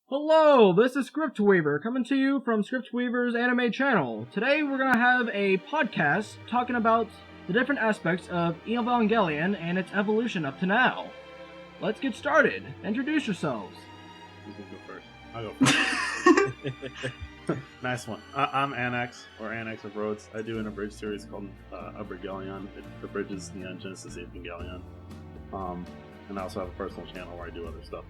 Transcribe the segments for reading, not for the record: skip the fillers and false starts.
Hello, this is Scriptweaver coming to you from Scriptweaver's anime channel. Today we're going to have a podcast talking about the different aspects of Evangelion and its evolution up to now. Let's get started. Introduce yourselves. You can go first. I'll go first. Nice one. I'm Anax, or Anax of Rhodes. I do an abridged series called Abridgelion. It abridges the Genesis Evangelion. And I also have a personal channel where I do other stuff.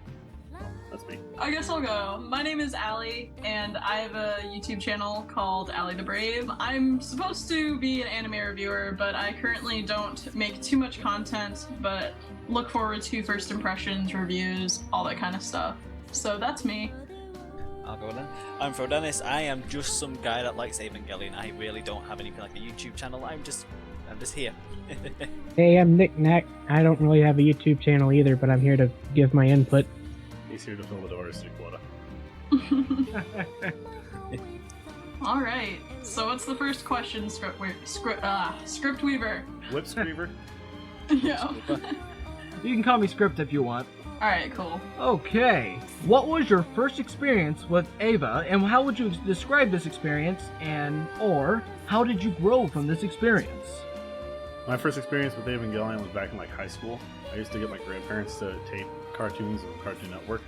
That's me. I guess I'll go. My name is Aly, and I have a YouTube channel called Aly The Brave. I'm supposed to be an anime reviewer, but I currently don't make too much content, but look forward to first impressions, reviews, all that kind of stuff. So that's me. I'll go then. I'm Frodanis. I am just some guy that likes Evangelion. I really don't have anything like a YouTube channel. I'm just here. Hey, I'm Nick Knack. I don't really have a YouTube channel either, but I'm here to give my input. He's here to fill the diversity quota. Alright, so what's the first question, Scriptweaver? Whipscreever? Yeah. You can call me Script if you want. Alright, cool. Okay, what was your first experience with Ava, and how would you describe this experience, or how did you grow from this experience? My first experience with Evangelion was back in high school. I used to get my grandparents to tape cartoons on Cartoon Network,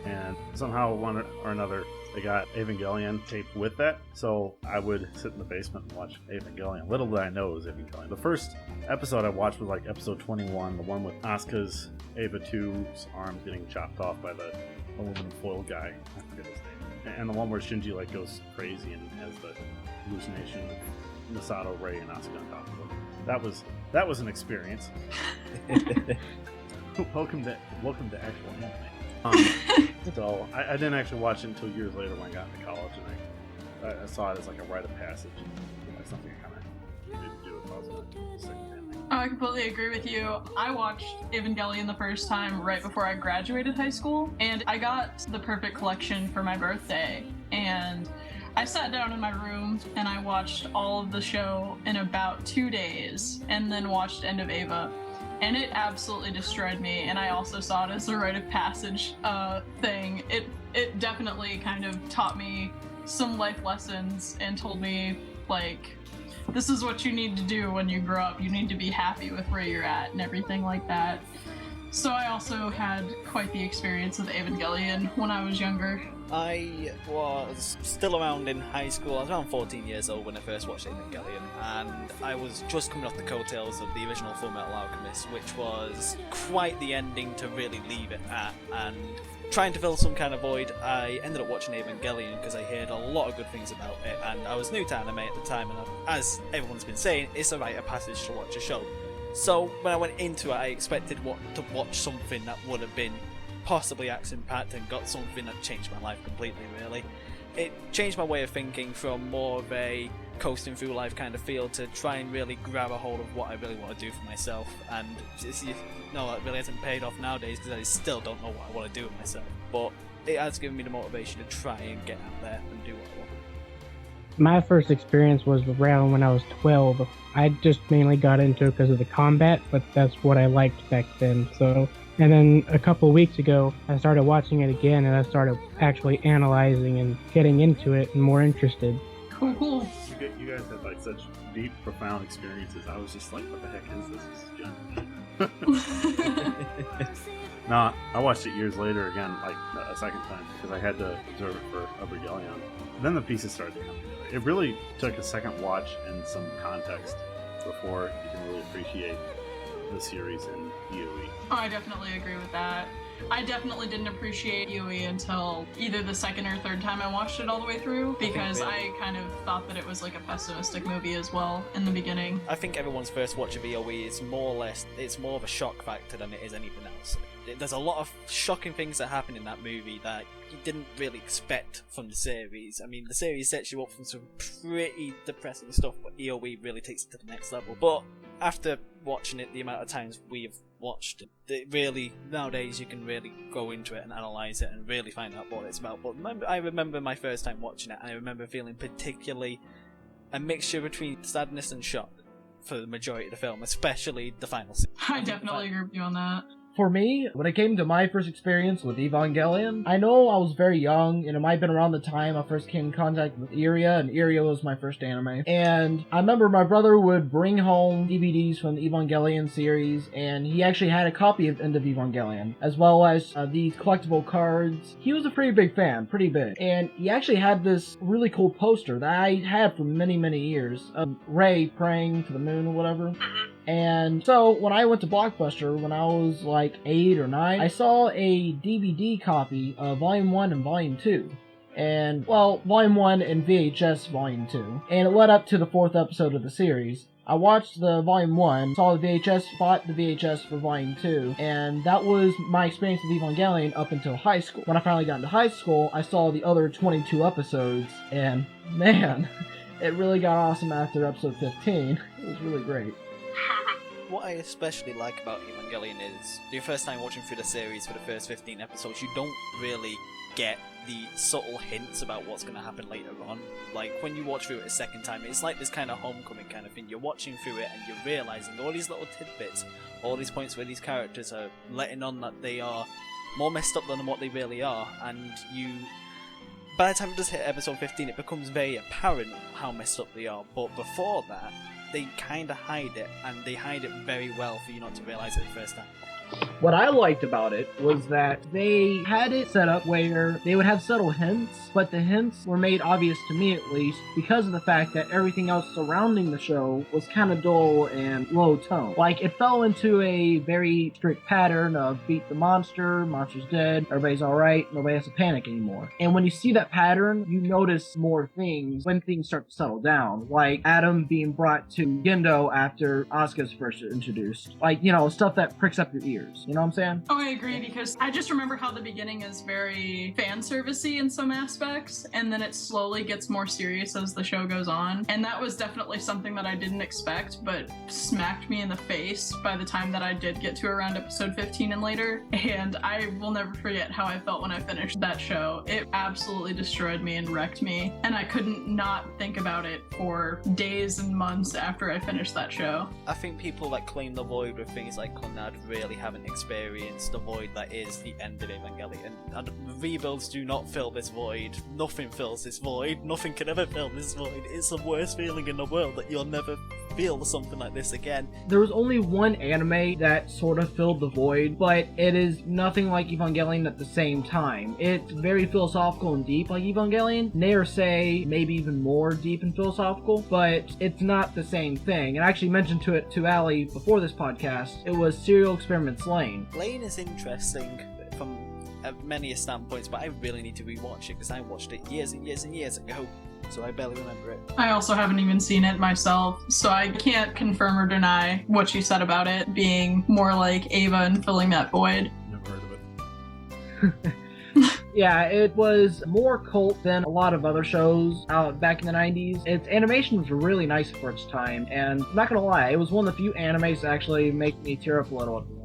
and somehow one or another they got Evangelion taped with that, so I would sit in the basement and watch Evangelion. Little did I know it was Evangelion. The first episode I watched was episode 21, the one with Asuka's Ava 2's arms getting chopped off by the aluminum foil guy. I forget his name. And the one where Shinji goes crazy and has the hallucination of Misato, Rei, and Asuka on top of him. That was an experience. Welcome to actual anime. So I didn't actually watch it until years later when I got into college, and I saw it as a rite of passage. Like something I kind of needed to do if I was going to stick with anime. I completely agree with you. I watched Evangelion the first time right before I graduated high school, and I got the perfect collection for my birthday, and I sat down in my room and I watched all of the show in about 2 days, and then watched End of Ava. And it absolutely destroyed me, and I also saw it as a rite of passage thing. It definitely kind of taught me some life lessons and told me, this is what you need to do when you grow up. You need to be happy with where you're at and everything like that. So I also had quite the experience with Evangelion when I was younger. I was still around in high school. I was around 14 years old when I first watched Evangelion, and I was just coming off the coattails of the original Fullmetal Alchemist, which was quite the ending to really leave it at, and trying to fill some kind of void, I ended up watching Evangelion because I heard a lot of good things about it, and I was new to anime at the time, and as everyone's been saying, it's a rite of passage to watch a show. So when I went into it, I expected to watch something that would have been possibly action-packed and got something that changed my life completely, really. It changed my way of thinking from more of a coasting through life kind of feel to try and really grab a hold of what I really want to do for myself, and that really hasn't paid off nowadays because I still don't know what I want to do with myself, but it has given me the motivation to try and get out there and do what I want. My first experience was around when I was 12. I just mainly got into it because of the combat, but that's what I liked back then. And then a couple of weeks ago, I started watching it again, and I started actually analyzing and getting into it and more interested. Cool. You guys had such deep, profound experiences. I was just what the heck is this? This is junk. No, I watched it years later again, a second time, because I had to observe it for Abridgelion. Then the pieces started to come together. It really took a second watch and some context before you can really appreciate the series in UE. Oh, I definitely agree with that. I definitely didn't appreciate UE until either the second or third time I watched it all the way through, because I kind of thought that it was a pessimistic movie as well in the beginning. I think everyone's first watch of EOE is more of a shock factor than it is anything else. There's a lot of shocking things that happen in that movie that you didn't really expect from the series. I mean, the series sets you up from some pretty depressing stuff, but EOE really takes it to the next level. But after watching it the amount of times we've watched it, really, nowadays you can really go into it and analyse it and really find out what it's about. But I remember my first time watching it, and I remember feeling particularly a mixture between sadness and shock for the majority of the film, especially the final scene. I definitely agree with you on that. For me, when it came to my first experience with Evangelion, I know I was very young, and it might have been around the time I first came in contact with Iria, and Iria was my first anime. And I remember my brother would bring home DVDs from the Evangelion series, and he actually had a copy of End of Evangelion, as well as these collectible cards. He was a pretty big fan, pretty big. And he actually had this really cool poster that I had for many, many years of Rey praying to the moon or whatever. And so when I went to Blockbuster when I was like 8 or 9, I saw a DVD copy of Volume 1 and Volume 2. And, well, Volume 1 and VHS Volume 2. And it led up to the 4th episode of the series. I watched the Volume 1, saw the VHS, bought the VHS for Volume 2, and that was my experience with Evangelion up until high school. When I finally got into high school, I saw the other 22 episodes, and man, it really got awesome after episode 15. It was really great. What I especially like about Evangelion is, your first time watching through the series for the first 15 episodes, you don't really get the subtle hints about what's going to happen later on. Like, when you watch through it a second time, it's like this kind of homecoming kind of thing. You're watching through it and you're realising all these little tidbits, all these points where these characters are letting on that they are more messed up than what they really are, and by the time it does hit episode 15, it becomes very apparent how messed up they are, but before that, they kind of hide it, and they hide it very well for you not to realise it the first time. What I liked about it was that they had it set up where they would have subtle hints, but the hints were made obvious to me at least because of the fact that everything else surrounding the show was kind of dull and low tone. Like, it fell into a very strict pattern of beat the monster, monster's dead, everybody's alright, nobody has to panic anymore. And when you see that pattern, you notice more things when things start to settle down. Like Adam being brought to Gendo after Asuka's first introduced. Like, you know, stuff that pricks up your ears. You know what I'm saying? Oh, I agree, because I just remember how the beginning is very fan servicey in some aspects, and then it slowly gets more serious as the show goes on. And that was definitely something that I didn't expect, but smacked me in the face by the time that I did get to around episode 15 and later. And I will never forget how I felt when I finished that show. It absolutely destroyed me and wrecked me, and I couldn't not think about it for days and months after I finished that show. I think people that claim the void with things like Conrad really haven't experienced the void that is the end of Evangelion. And rebuilds do not fill this void. Nothing fills this void. Nothing can ever fill this void. It's the worst feeling in the world that you'll never feel something like this again. There was only one anime that sort of filled the void, but it is nothing like Evangelion at the same time. It's very philosophical and deep like Evangelion. Nay, say maybe even more deep and philosophical, but it's not the same thing. And I actually mentioned to Aly before this podcast, it was Serial Experiments Lane. Lane is interesting from many standpoints, but I really need to rewatch it because I watched it years and years and years ago, so I barely remember it. I also haven't even seen it myself, so I can't confirm or deny what you said about it being more like Ava and filling that void. Never heard of it. Yeah, it was more cult than a lot of other shows out back in the 90s. Its animation was really nice for its time, and I'm not gonna lie, it was one of the few animes that actually make me tear up a little at the end.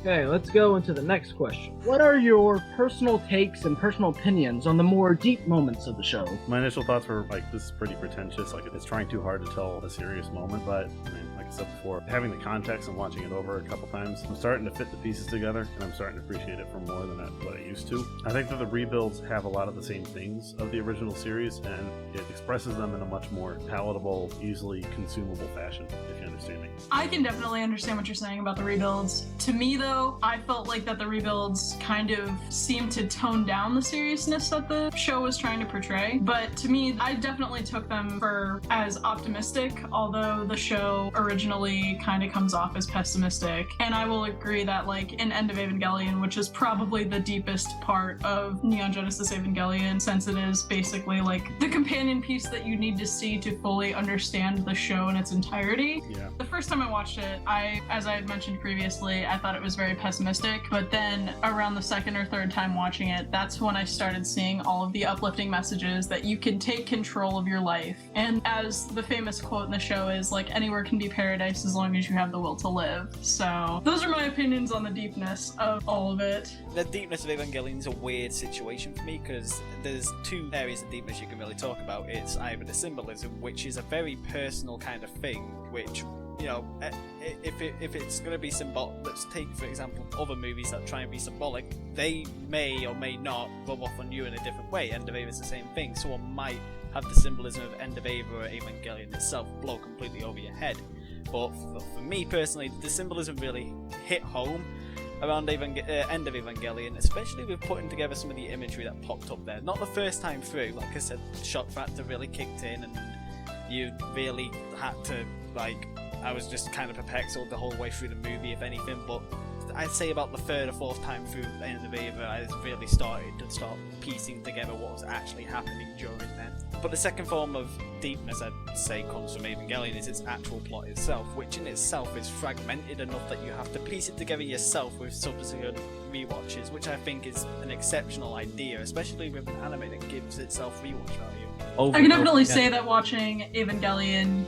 Okay, let's go into the next question. What are your personal takes and personal opinions on the more deep moments of the show? My initial thoughts were like, this is pretty pretentious, like it's trying too hard to tell a serious moment, but I mean, like I said before, having the context and watching it over a couple times, I'm starting to fit the pieces together, and I'm starting to appreciate it for more than what I used to. I think that the rebuilds have a lot of the same things of the original series, and it expresses them in a much more palatable, easily consumable fashion, if you understand me. I can definitely understand what you're saying about the rebuilds. To me, though, I felt like that the rebuilds kind of seemed to tone down the seriousness that the show was trying to portray. But to me, I definitely took them for as optimistic, although the show originally kind of comes off as pessimistic. And I will agree that, like, in End of Evangelion, which is probably the deepest part of Neon Genesis Evangelion, since it is basically like the companion piece that you need to see to fully understand the show in its entirety. Yeah. The first time I watched it, as I had mentioned previously, I thought it was very pessimistic, but then around the second or third time watching it, that's when I started seeing all of the uplifting messages that you can take control of your life. And as the famous quote in the show is, like, anywhere can be paradise as long as you have the will to live. So those are my opinions on the deepness of all of it. The deepness of Evangelion is a weird situation for me because there's two areas of deepness you can really talk about. It's either the symbolism, which is a very personal kind of thing, which you know, if it's going to be symbolic, let's take for example other movies that try and be symbolic. They may or may not rub off on you in a different way. End of Eva is the same thing. Someone might have the symbolism of End of Eva or Evangelion itself blow completely over your head. But for me personally, the symbolism really hit home around End of Evangelion, especially with putting together some of the imagery that popped up there. Not the first time through, like I said, shock factor really kicked in, and you really had to, like, I was just kind of perplexed the whole way through the movie, if anything, but I'd say about the third or fourth time through End of Eva, I really started to start piecing together what was actually happening during then. But the second form of deepness, I'd say, comes from Evangelion is its actual plot itself, which in itself is fragmented enough that you have to piece it together yourself with subsequent rewatches, which I think is an exceptional idea, especially with an anime that gives itself rewatch value. I can definitely say that watching Evangelion,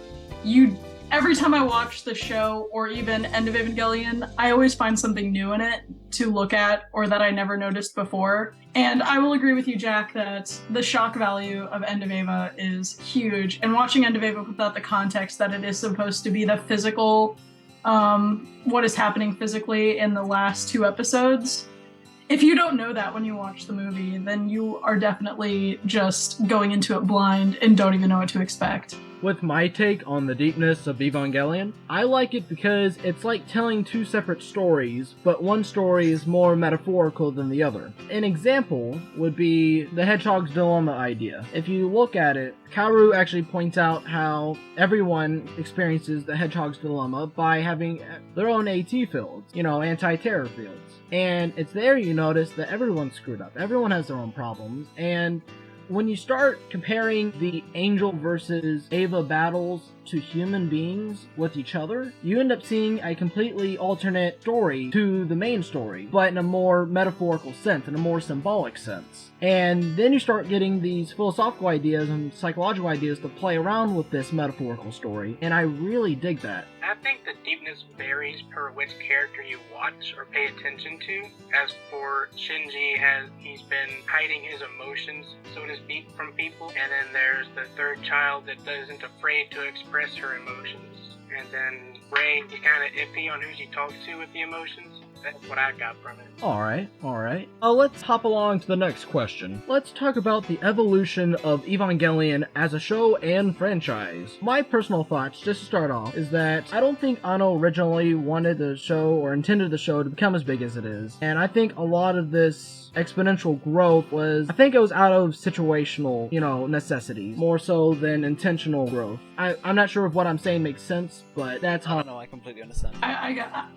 every time I watch the show, or even End of Evangelion, I always find something new in it to look at, or that I never noticed before. And I will agree with you, Jack, that the shock value of End of Eva is huge. And watching End of Eva without the context that it is supposed to be the physical, what is happening physically in the last 2 episodes, if you don't know that when you watch the movie, then you are definitely just going into it blind and don't even know what to expect. With my take on the deepness of Evangelion, I like it because it's like telling 2 separate stories, but one story is more metaphorical than the other. An example would be the Hedgehog's Dilemma idea. If you look at it, Kaoru actually points out how everyone experiences the Hedgehog's Dilemma by having their own AT fields, anti-terror fields. And it's there you notice that everyone's screwed up. Everyone has their own problems, and when you start comparing the Angel versus Eva battles to human beings with each other, you end up seeing a completely alternate story to the main story, but in a more metaphorical sense, in a more symbolic sense. And then you start getting these philosophical ideas and psychological ideas to play around with this metaphorical story, and I really dig that. I think the deepness varies per which character you watch or pay attention to. As for Shinji, he's been hiding his emotions, so to speak, from people, and then there's the third child that isn't afraid to express her emotions. And then Ray, he's kind of iffy on who she talks to with the emotions. That's what I got from it. Alright. Let's hop along to the next question. Let's talk about the evolution of Evangelion as a show and franchise. My personal thoughts, just to start off, is that I don't think Anno originally wanted the show or intended the show to become as big as it is. And I think a lot of this exponential growth was out of situational, necessities, more so than intentional growth. I'm not sure if what I'm saying makes sense, but that's how... No, I completely understand. I got...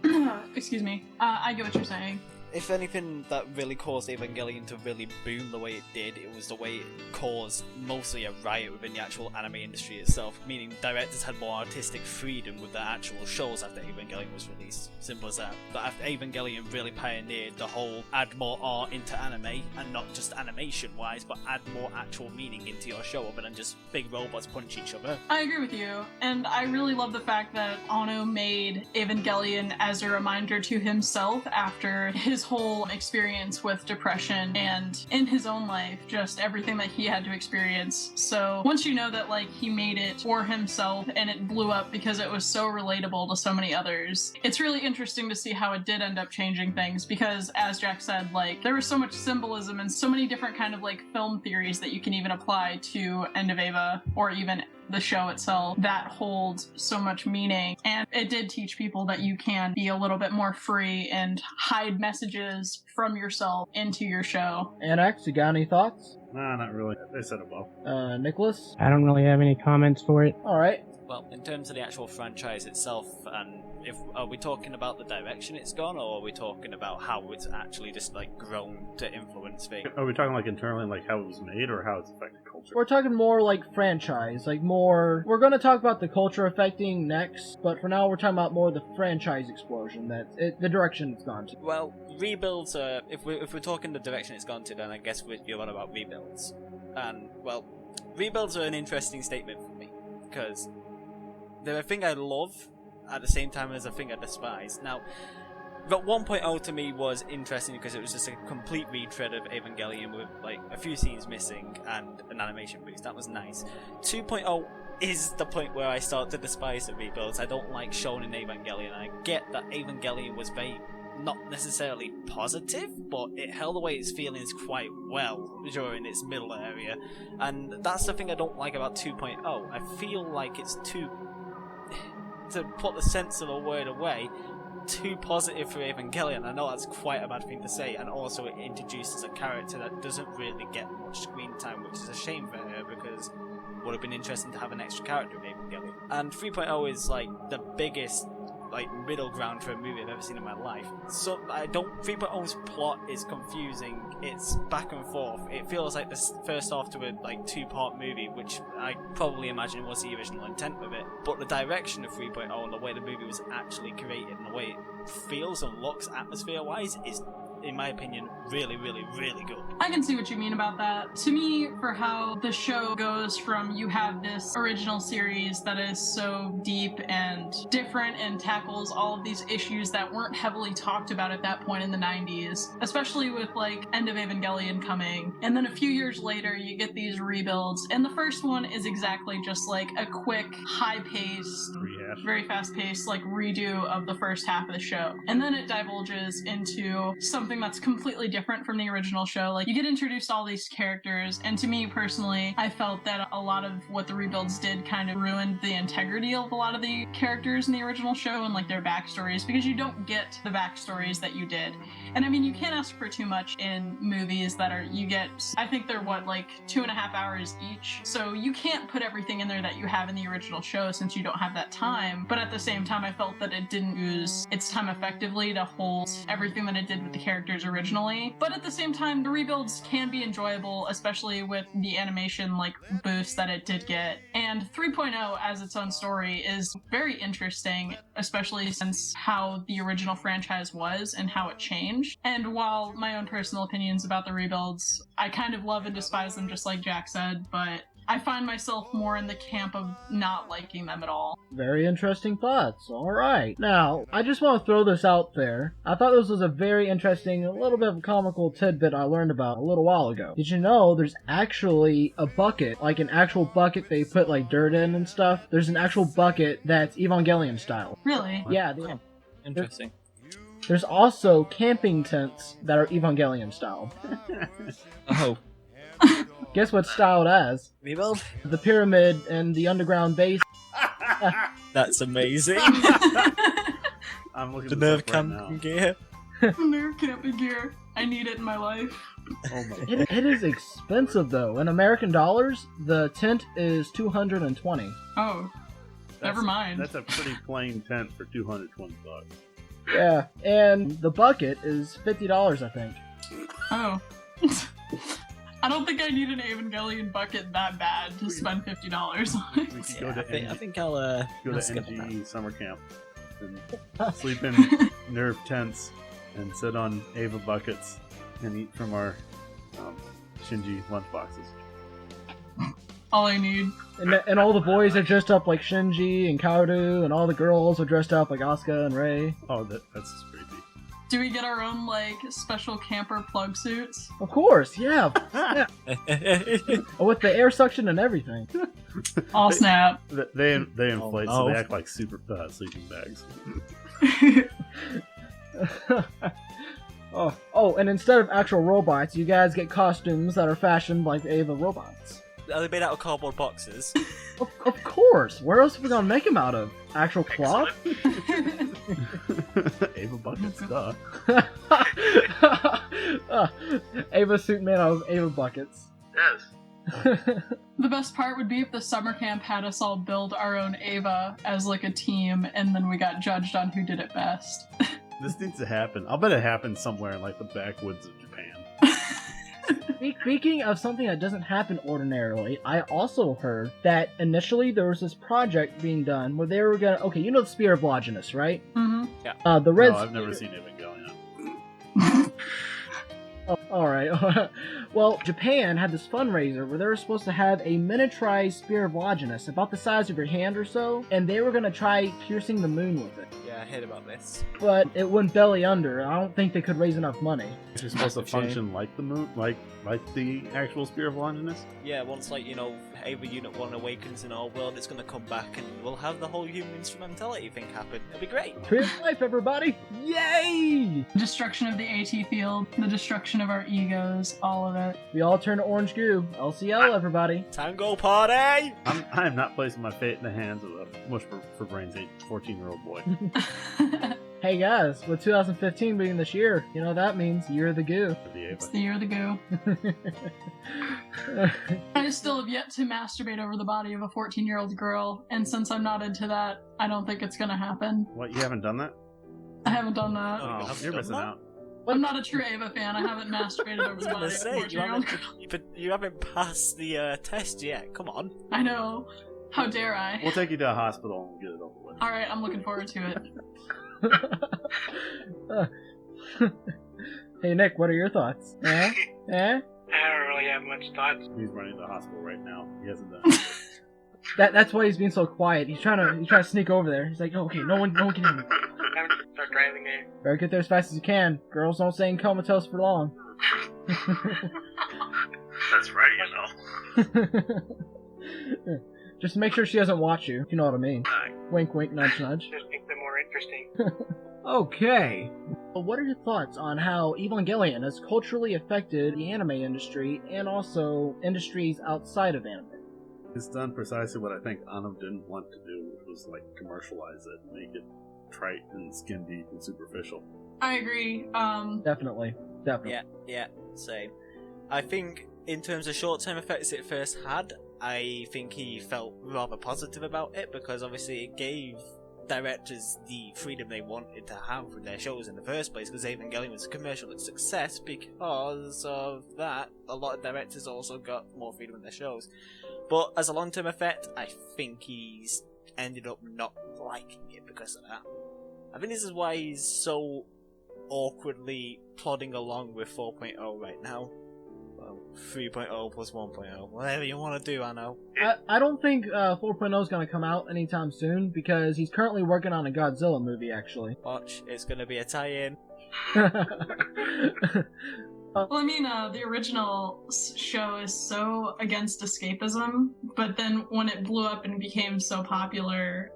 excuse me. I get what you're saying. If anything that really caused Evangelion to really boom the way it did, it was the way it caused mostly a riot within the actual anime industry itself, meaning directors had more artistic freedom with their actual shows after Evangelion was released. Simple as that. But after Evangelion really pioneered the whole add more art into anime, and not just animation-wise, but add more actual meaning into your show other than just big robots punch each other. I agree with you, and I really love the fact that Anno made Evangelion as a reminder to himself after his whole experience with depression and in his own life, just everything that he had to experience. So once you know that he made it for himself and it blew up because it was so relatable to so many others, it's really interesting to see how it did end up changing things, because as Jack said, there was so much symbolism and so many different kind of film theories that you can even apply to End of Eva or even the show itself that holds so much meaning. And it did teach people that you can be a little bit more free and hide messages from yourself into your show. Anax, you got any thoughts? Nah, not really. They said it well. Nicholas? I don't really have any comments for it. Alright. Well, in terms of the actual franchise itself, and are we talking about the direction it's gone, or are we talking about how it's actually just grown to influence things? Are we talking internally, how it was made, or how it's affected culture? We're talking more franchise, more... We're gonna talk about the culture affecting next, but for now we're talking about more the franchise explosion, the direction it's gone to. Well, rebuilds are... If we're talking the direction it's gone to, then I guess you're on about rebuilds. And, well, rebuilds are an interesting statement for me, because they're a thing I love, at the same time as a thing I despise. Now, But 1.0 to me was interesting because it was just a complete retread of Evangelion with like a few scenes missing and an animation boost. That was nice. 2.0 is the point where I start to despise the rebuilds. I don't like Shonen Evangelion. I get that Evangelion was very not necessarily positive, but it held away its feelings quite well during its middle area, and that's the thing I don't like about 2.0. I feel like it's too, to put the sense of the word away, too positive for Evangelion. I know that's quite a bad thing to say, and also it introduces a character that doesn't really get much screen time, which is a shame for her because it would have been interesting to have an extra character in Evangelion. And 3.0 is like the biggest like middle ground for a movie I've ever seen in my life. So I don't. 3.0's plot is confusing. It's back and forth. It feels like this first half to a like 2-part movie, which I probably imagine was the original intent of it. But the direction of 3.0 and the way the movie was actually created and the way it feels and looks atmosphere-wise is, in my opinion, really, really, really good. I can see what you mean about that. To me, for how the show goes from you have this original series that is so deep and different and tackles all of these issues that weren't heavily talked about at that point in the 90s, especially with like End of Evangelion coming, and then a few years later you get these rebuilds, and the first one is exactly just like a quick, high-paced, very fast-paced like redo of the first half of the show, and then it divulges into something that's completely different from the original show. Like, you get introduced to all these characters, and to me personally, I felt that a lot of what the rebuilds did kind of ruined the integrity of a lot of the characters in the original show and like their backstories, because you don't get the backstories that you did. And I mean, you can't ask for too much in movies that are, you get, I think they're what, like 2.5 hours each, so you can't put everything in there that you have in the original show since you don't have that time. But at the same time, I felt that it didn't use its time effectively to hold everything that it did with the characters originally. But at the same time, the rebuilds can be enjoyable, especially with the animation like boost that it did get. And 3.0 as its own story is very interesting, especially since how the original franchise was and how it changed. And while my own personal opinions about the rebuilds, I kind of love and despise them just like Jack said, but I find myself more in the camp of not liking them at all. Very interesting thoughts. Alright. Now, I just want to throw this out there. I thought this was a very interesting, a little bit of a comical tidbit I learned about a little while ago. Did you know there's actually a bucket, like an actual bucket they put like dirt in and stuff? There's an actual bucket that's Evangelion style. Really? Yeah. Interesting. There's also camping tents that are Evangelion style. Oh. Guess what's styled as? Rebuild? The pyramid and the underground base. That's amazing. I'm looking The this nerve up right now. camping gear. Nerve camping gear. I need it in my life. Oh my It is expensive though. In American dollars, the tent is $220. Oh, never mind. That's a pretty plain tent for $220. Yeah, and the bucket is $50, I think. Oh. I don't think I need an Evangelion bucket that bad to spend $50 on it. We could go to I NG, think I'll go I'll to skip on that. NG summer camp and sleep in nerve tents and sit on Ava buckets and eat from our Shinji lunchboxes. All I need. And all the boys are dressed up like Shinji and Kaoru, and all the girls are dressed up like Asuka and Rei. Oh, that's just creepy. Do we get our own, like, special camper plug suits? Of course, yeah. Yeah. With the air suction and everything. All snap. They inflate, so no. they act like super sleeping bags. Oh, and instead of actual robots, you guys get costumes that are fashioned like Ava robots. Are they made out of cardboard boxes? Of course! Where else are we gonna make them out of? Actual cloth? Ava buckets, duh. Ava suit made out of Ava buckets. Yes. The best part would be if the summer camp had us all build our own Ava as, like, a team, and then we got judged on who did it best. This needs to happen. I'll bet it happens somewhere in like the backwoods of Japan. Speaking of something that doesn't happen ordinarily, I also heard that initially there was this project being done where they were gonna, okay, you know the Spear of Longinus, right? Mm-hmm. The red. No, I've never seen Evangelion. Oh, alright. Well, Japan had this fundraiser where they were supposed to have a miniaturized Spear of Longinus, about the size of your hand or so, and they were gonna try piercing the moon with it. Yeah, Yeah, I heard about this. but it went belly under. I don't think they could raise enough money. It's supposed to function like the moon, like the actual Spear of Longinus. Yeah, once, like, you know, Ava Unit 1 awakens in our world, it's going to come back and we'll have the whole human instrumentality thing happen. It'll be great. Tree of life, everybody! Yay! Destruction of the AT field, the destruction of our egos, all of it. We all turn to orange goo. LCL, everybody. Tango party! I am not placing my fate in the hands of a mush for brains 14-year-old boy. Hey guys, with 2015 being this year, you know what that means? Year of the goo. It's the year of the goo. I still have yet to masturbate over the body of a 14-year-old girl, and since I'm not into that, I don't think it's gonna happen. What, you haven't done that? I haven't done that. Oh, you're missing out. I'm not a true Ava fan. I haven't masturbated over the body of a 14-year-old girl. You haven't passed the test yet. Come on. I know. How dare I? We'll take you to a hospital and get it over with. Alright, I'm looking forward to it. Hey Nick, what are your thoughts? Eh? Eh? I don't really have much thoughts. He's running to the hospital right now. He hasn't done it. That's why he's being so quiet. He's trying to sneak over there. He's like, okay, no one can hear me. I'm gonna start driving there. Better get there as fast as you can. Girls don't stay in comatose for long. That's right, you know. Just make sure she doesn't watch you, if you know what I mean. Wink, wink, nudge, nudge. Just makes it more interesting. Okay. Well, what are your thoughts on how Evangelion has culturally affected the anime industry and also industries outside of anime? It's done precisely what I think Ano didn't want to do, which was like commercialize it, make it trite and skin deep and superficial. I agree. Definitely. Yeah, same. I think in terms of short-term effects it first had, I think he felt rather positive about it because obviously it gave directors the freedom they wanted to have with their shows in the first place, because Evangelion was a commercial success. Because of that, a lot of directors also got more freedom in their shows. But as a long-term effect, I think he's ended up not liking it because of that. I think this is why he's so awkwardly plodding along with 4.0 right now. Well, 3.0 plus 1.0, whatever you want to do, I know. I don't think 4.0 is going to come out anytime soon because he's currently working on a Godzilla movie, actually. Watch, it's going to be a tie-in. Well, I mean, the original show is so against escapism, but then when it blew up and became so popular,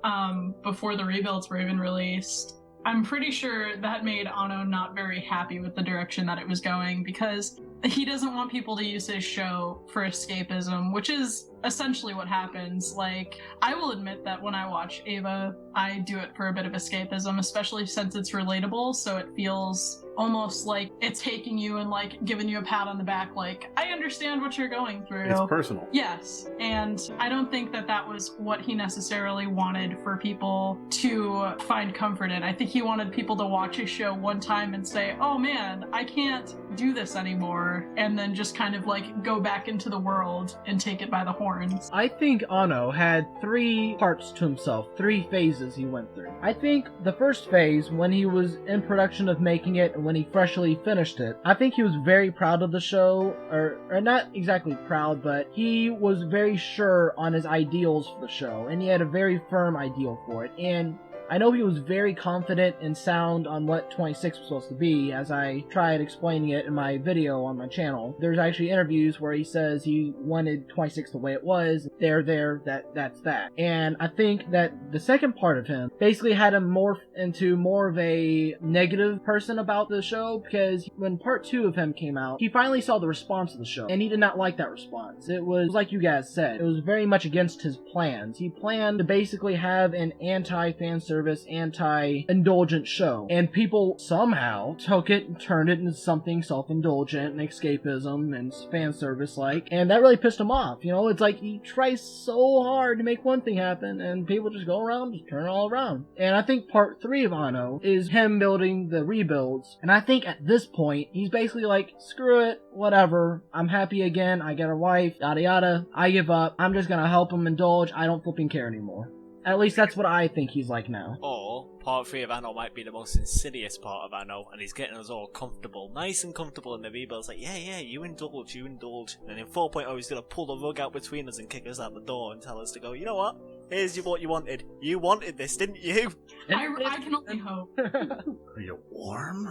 before the rebuilds were even released, I'm pretty sure that made Ano not very happy with the direction that it was going, because he doesn't want people to use his show for escapism, which is essentially what happens. Like, I will admit that when I watch Ava, I do it for a bit of escapism, especially since it's relatable, so it feels almost like it's taking you and like giving you a pat on the back, like, I understand what you're going through. It's personal. Yes, and I don't think that that was what he necessarily wanted for people to find comfort in. I think he wanted people to watch his show one time and say, oh man, I can't do this anymore, and then just kind of like go back into the world and take it by the horns. I think Ano had 3 parts to himself, 3 phases he went through. I think the first phase, when he was in production of making it and when he freshly finished it, I think he was very proud of the show, or not exactly proud, but he was very sure on his ideals for the show, and he had a very firm ideal for it, and I know he was very confident and sound on what 26 was supposed to be, as I tried explaining it in my video on my channel. There's actually interviews where he says he wanted 26 the way it was, that's that. And I think that the second part of him basically had him morph into more of a negative person about the show, because when part 2 of him came out, he finally saw the response of the show, and he did not like that response. It was like you guys said, it was very much against his plans. He planned to basically have an anti-fan service, anti-indulgent show, and people somehow took it and turned it into something self-indulgent and escapism and fan service like, and that really pissed him off. You know, it's like he tries so hard to make one thing happen and people just go around, just turn it all around. And I think part 3 of Ano is him building the rebuilds, and I think at this point he's basically like, screw it, whatever, I'm happy again, I get a wife, yada yada, I give up, I'm just gonna help him indulge, I don't flipping care anymore. At least that's what I think he's like now. Or part 3 of Anno might be the most insidious part of Anno, and he's getting us all comfortable, nice and comfortable in the rebuilds, like, yeah, you indulge. And in 4.0 he's gonna pull the rug out between us and kick us out the door and tell us to go, you know what? Here's what you wanted. You wanted this, didn't you? I can only hope. Are you warm?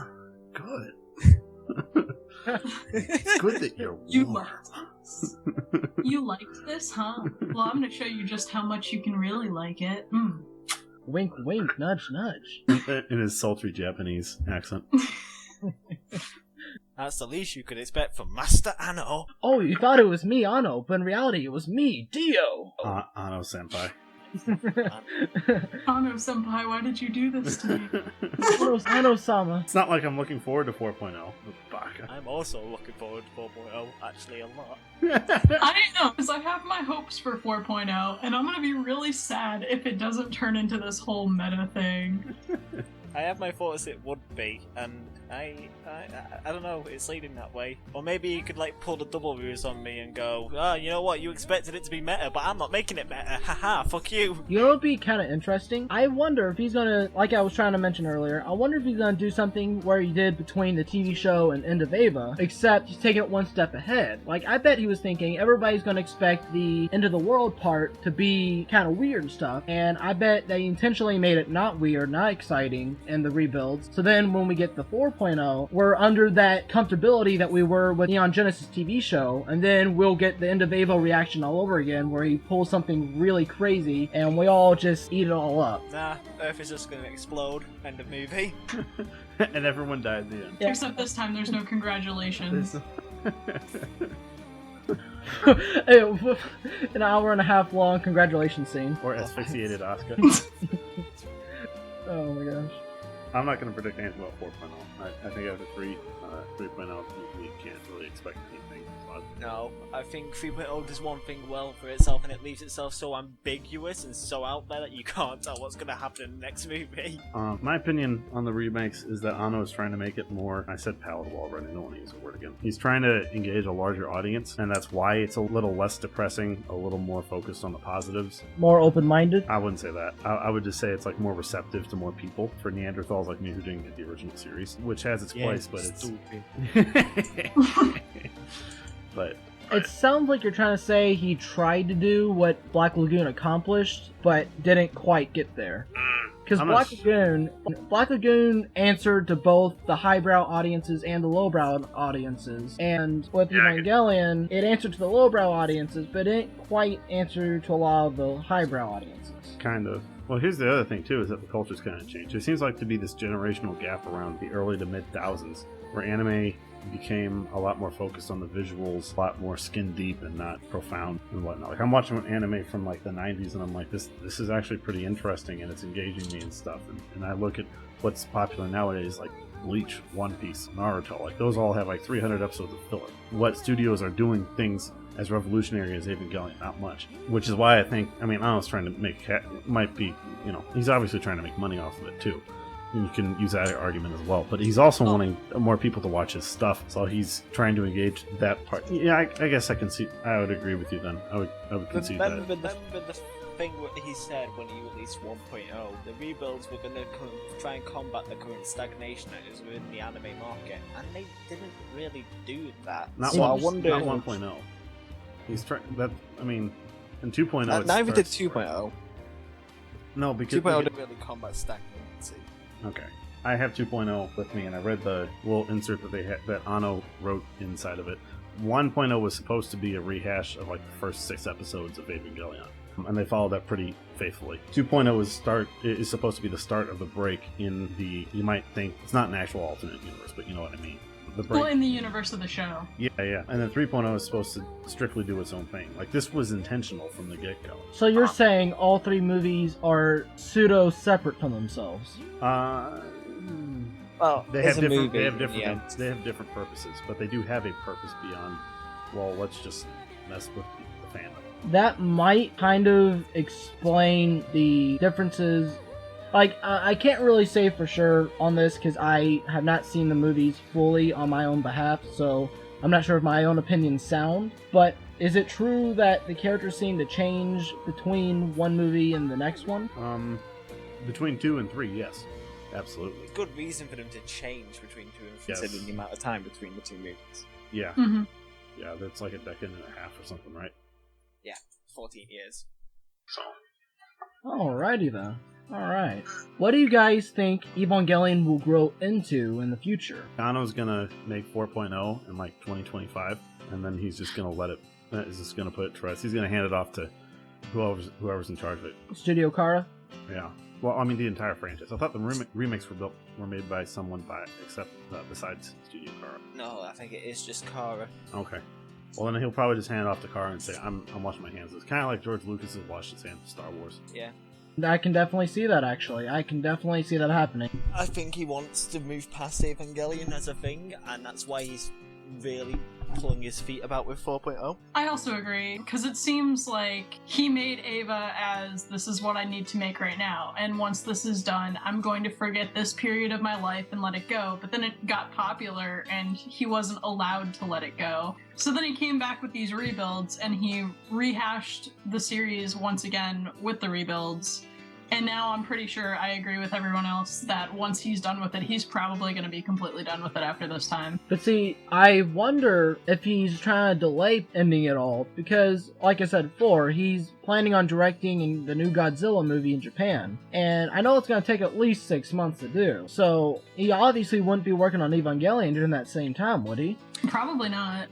Good. It's good that you're warm. You liked this, huh? Well, I'm gonna show you just how much you can really like it. Wink, wink, nudge, nudge. In his sultry Japanese accent. That's the least you could expect from Master Anno. Oh, you thought it was me, Anno, but in reality it was me, Dio. Anno-senpai. Anno-senpai, why did you do this to me? Anno-sama. It's not like I'm looking forward to 4.0. Baka. I'm also looking forward to 4.0, actually a lot. I know, because I have my hopes for 4.0, and I'm gonna be really sad if it doesn't turn into this whole meta thing. I have my thoughts it would be, and I don't know, it's leading that way. Or maybe you could like pull the double ruse on me and go, you know what, you expected it to be meta, but I'm not making it meta, haha, fuck you. You know what would be kind of interesting? I wonder if he's gonna, like I was trying to mention earlier, I wonder if he's gonna do something where he did between the TV show and End of Eva, except he's taking it one step ahead. Like, I bet he was thinking everybody's gonna expect the End of the World part to be kind of weird and stuff, and I bet they intentionally made it not weird, not exciting, in the rebuilds. So then when we get the 4.0, we're under that comfortability that we were with Neon Genesis TV show, and then we'll get the End of Eva reaction all over again where he pulls something really crazy and we all just eat it all up. Nah, Earth is just gonna explode. End of movie. And everyone died at the end. Yeah. Except this time there's no congratulations. An hour and a half long congratulations scene. Or asphyxiated Asuka. Oh my gosh. I'm not going to predict anything about 4.0. I think after 3.0, we can't really expect anything. No, I think 3.0 does one thing well for itself, and it leaves itself so ambiguous and so out there that you can't tell what's going to happen in the next movie. My opinion on the remakes is that Anno is trying to make it more, I said palatable already, I don't want to use the word again. He's trying to engage a larger audience, and that's why it's a little less depressing, a little more focused on the positives. More open-minded? I wouldn't say that. I would just say it's like more receptive to more people. For Neanderthals like me who didn't get the original series, which has its place, but it's... But it sounds like you're trying to say he tried to do what Black Lagoon accomplished, but didn't quite get there. Because Black Lagoon answered to both the highbrow audiences and the lowbrow audiences. And with Evangelion, it answered to the lowbrow audiences, but it didn't quite answer to a lot of the highbrow audiences. Kind of. Well, here's the other thing, too, is that the culture's kind of changed. There seems like to be this generational gap around the early to mid-thousands, where anime became a lot more focused on the visuals, a lot more skin deep and not profound and whatnot. Like, I'm watching an anime from like the 90s and I'm like, this is actually pretty interesting and it's engaging me and stuff. And I look at what's popular nowadays, like Bleach, One Piece, Naruto, like those all have like 300 episodes of filler. What studios are doing things as revolutionary as Evangelion? Not much. Which is why I think, I mean, Anno's trying to make, might be, you know, he's obviously trying to make money off of it too. You can use that argument as well, but he's also wanting more people to watch his stuff, so he's trying to engage that part. Yeah, I guess I can see. I would agree with you then. I would concede that. Remember the thing what he said when he released 1.0. The rebuilds were going to try and combat the current stagnation that is within the anime market, and they didn't really do that. Not so one, I wonder. Not 1.0. He's trying that. I mean, in 2.0. Neither did 2.0. No, because 2.0 didn't really combat stagnancy. Okay. I have 2.0 with me, and I read the little insert that they had, that Anno wrote inside of it. 1.0 was supposed to be a rehash of like the first 6 episodes of Evangelion, and they followed that pretty faithfully. 2.0 is supposed to be the start of the break in the, you might think, it's not an actual alternate universe, but you know what I mean. The break. Well, in the universe of the show. Yeah. And then 3.0 is supposed to strictly do its own thing. Like, this was intentional from the get-go. So you're saying all 3 movies are pseudo-separate from themselves? Well, they have different purposes, but they do have a purpose beyond, well, let's just mess with the fandom. That might kind of explain the differences. Like, I can't really say for sure on this because I have not seen the movies fully on my own behalf, so I'm not sure if my own opinions sound, but is it true that the characters seem to change between one movie and the next one? Between 2 and 3, yes. Absolutely. Good reason for them to change between 2 and 3, Yes. considering the amount of time between the 2 movies. Yeah. Mm-hmm. Yeah, that's like a decade and a half or something, right? Yeah, 14 years. So. Alrighty then. Alright. What do you guys think Evangelion will grow into in the future? Kano's gonna make 4.0 in like 2025, and then he's just gonna let it. He's just gonna put it to rest. He's gonna hand it off to whoever's in charge of it. Studio Kara? Yeah. Well, I mean the entire franchise. I thought the remakes were made by someone besides Studio Kara. No, I think it is just Kara. Okay. Well, then he'll probably just hand it off to Kara and say, "I'm washing my hands." It's kind of like George Lucas has washed his hands of Star Wars. Yeah. I can definitely see that, actually. I can definitely see that happening. I think he wants to move past Evangelion as a thing, and that's why he's really pulling his feet about with 4.0. I also agree, because it seems like he made Ava as, this is what I need to make right now, and once this is done, I'm going to forget this period of my life and let it go. But then it got popular, and he wasn't allowed to let it go. So then he came back with these rebuilds, and he rehashed the series once again with the rebuilds. And now I'm pretty sure I agree with everyone else that once he's done with it, he's probably going to be completely done with it after this time. But see, I wonder if he's trying to delay ending it all, because, like I said before, he's planning on directing the new Godzilla movie in Japan. And I know it's going to take at least 6 months to do. So he obviously wouldn't be working on Evangelion during that same time, would he? Probably not.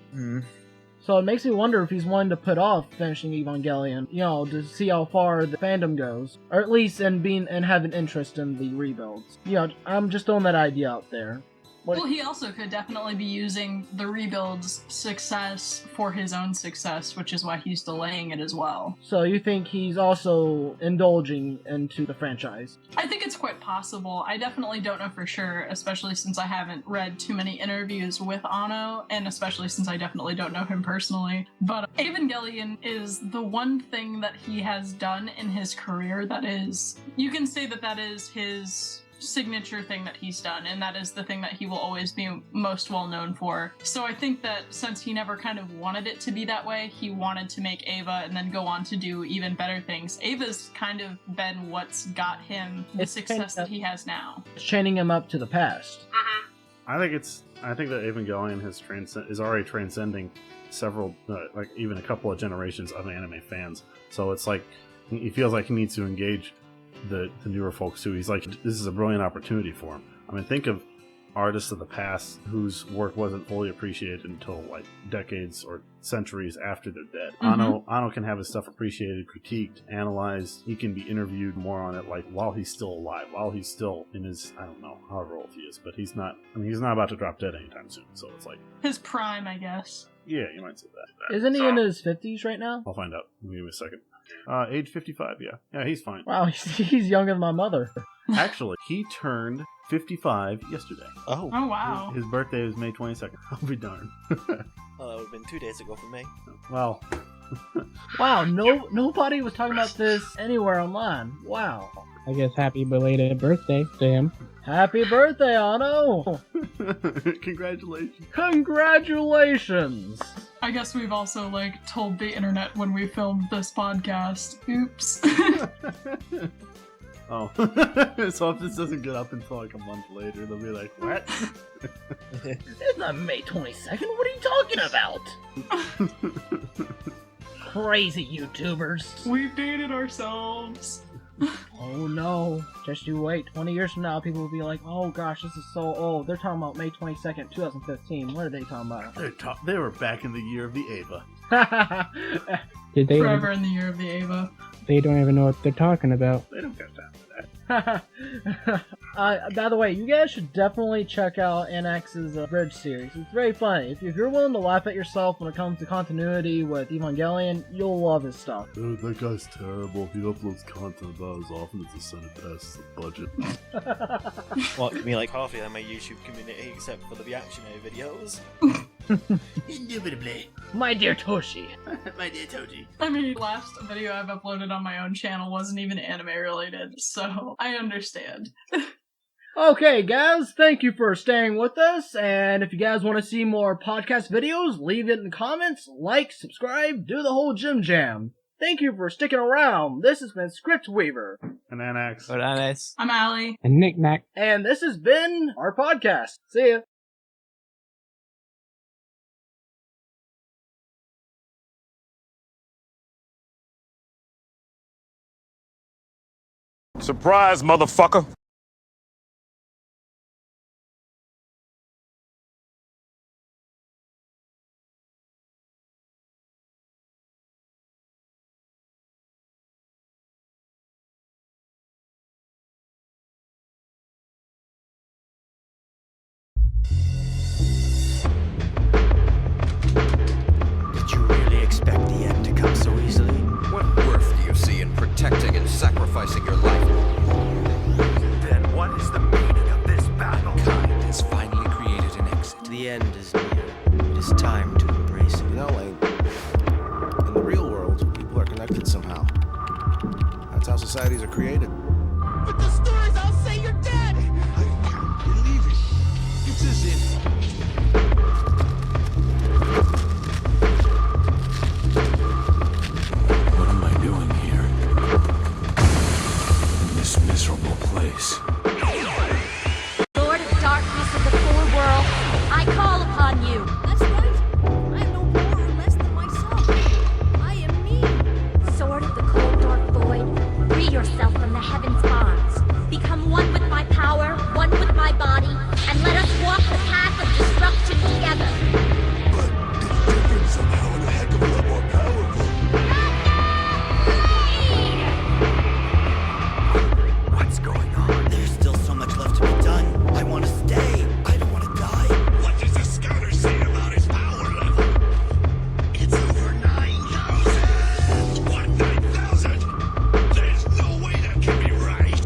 So it makes me wonder if he's wanting to put off finishing Evangelion, to see how far the fandom goes, or at least have an interest in the rebuilds. I'm just throwing that idea out there. Well, he also could definitely be using the rebuild's success for his own success, which is why he's delaying it as well. So you think he's also indulging into the franchise? I think it's quite possible. I definitely don't know for sure, especially since I haven't read too many interviews with Anno, and especially since I definitely don't know him personally. But Evangelion is the one thing that he has done in his career that is, you can say that is his signature thing that he's done, and that is the thing that he will always be most well known for. So I think that since he never kind of wanted it to be that way, he wanted to make Ava and then go on to do even better things. Ava's kind of been what's got him the success that he has now. It's chaining him up to the past. I think that Evangelion is already transcending several, even a couple of generations of anime fans. So it's like he feels like he needs to engage the newer folks too. He's like, this is a brilliant opportunity for him. I mean, think of artists of the past whose work wasn't fully appreciated until like decades or centuries after they're dead. Anno can have his stuff appreciated, critiqued, analyzed. He can be interviewed more on it, like while he's still alive, while he's still in his, I don't know, however old he is, but he's not about to drop dead anytime soon. So it's like his prime, I guess. Yeah, you might say that. Isn't he in his 50s right now? I'll find out. Give me a second. Age 55, yeah. Yeah, he's fine. Wow, he's younger than my mother. Actually, he turned 55 yesterday. Oh. Oh, wow. His birthday is May 22nd. I'll be darned. Oh, that would have been 2 days ago for me. Well. Wow, nobody was talking about this anywhere online. Wow. I guess happy belated birthday to him. Happy birthday, Anno! Congratulations. Congratulations! I guess we've also, told the internet when we filmed this podcast. Oops. Oh. So if this doesn't get up until a month later, they'll be like, what? It's not May 22nd, what are you talking about? Crazy YouTubers. We've dated ourselves. Oh no, just you wait. 20 years from now, people will be like, oh gosh, this is so old. They're talking about May 22nd, 2015. What are they talking about? They were back in the year of the Ava. Did they? Forever in the year of the Ava. They don't even know what they're talking about. They don't got time for that. By the way, you guys should definitely check out Anax's Bridge series. It's very funny. If you're willing to laugh at yourself when it comes to continuity with Evangelion, you'll love his stuff. Dude, that guy's terrible. He uploads content about as often as the Senate passes the budget. What, you mean like half of my YouTube community except for the reactionary videos? Indubitably. My dear Toshi. My dear Toji. I mean, last video I've uploaded on my own channel wasn't even anime related, so I understand. Okay, guys, thank you for staying with us, and if you guys want to see more podcast videos, leave it in the comments, like, subscribe, do the whole Jim Jam. Thank you for sticking around. This has been Script Weaver. And Anax. Frodanis. I'm Aly. And knick-knack. And this has been our podcast. See ya. Surprise, motherfucker. Did you really expect the end to come so easily? What worth do you see in protecting and sacrificing your life? Then what is the meaning of this battle? Kind has finally created an exit. The end is near. It is time to embrace it. You know, in the real world, people are connected somehow. That's how societies are created. With the stories, I'll say you're dead! I can't believe it. It's as if... What am I doing here? In this miserable place. Lord of darkness of the full world, I call upon you. That's right. I am no more or less than myself. I am me. Sword of the cold dark void, free yourself from the heaven's bonds. Become one with my power, one with my body, and let us walk the path of destruction together. But it's different somehow and a heck of a lot more powerful. What's going on? There's still so much left to be done. I want to stay. I don't want to die. What does the scouter say about his power level? It's over 9,000! What, 9,000? There's no way that can be right!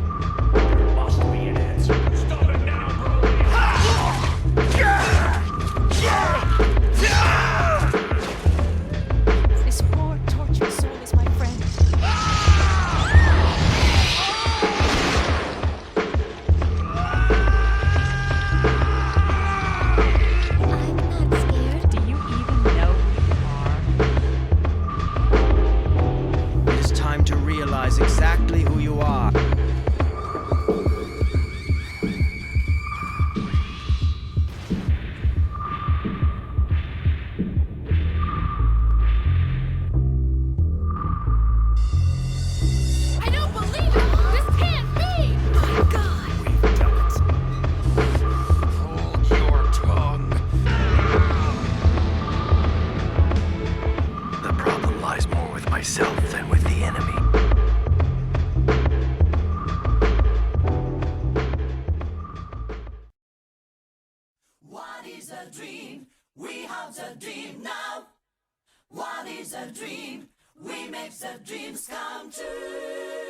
There must be an answer. Stop it now, This poor, tortured soul is my friend. I'm not scared. Do you even know who you are? It is time to realize exactly who you are. I don't believe it! This can't be! My God! We've done it. Hold your tongue. The problem lies more with myself than with the enemy. What is a dream? We have the dream now. What is a dream? We make the dreams come true.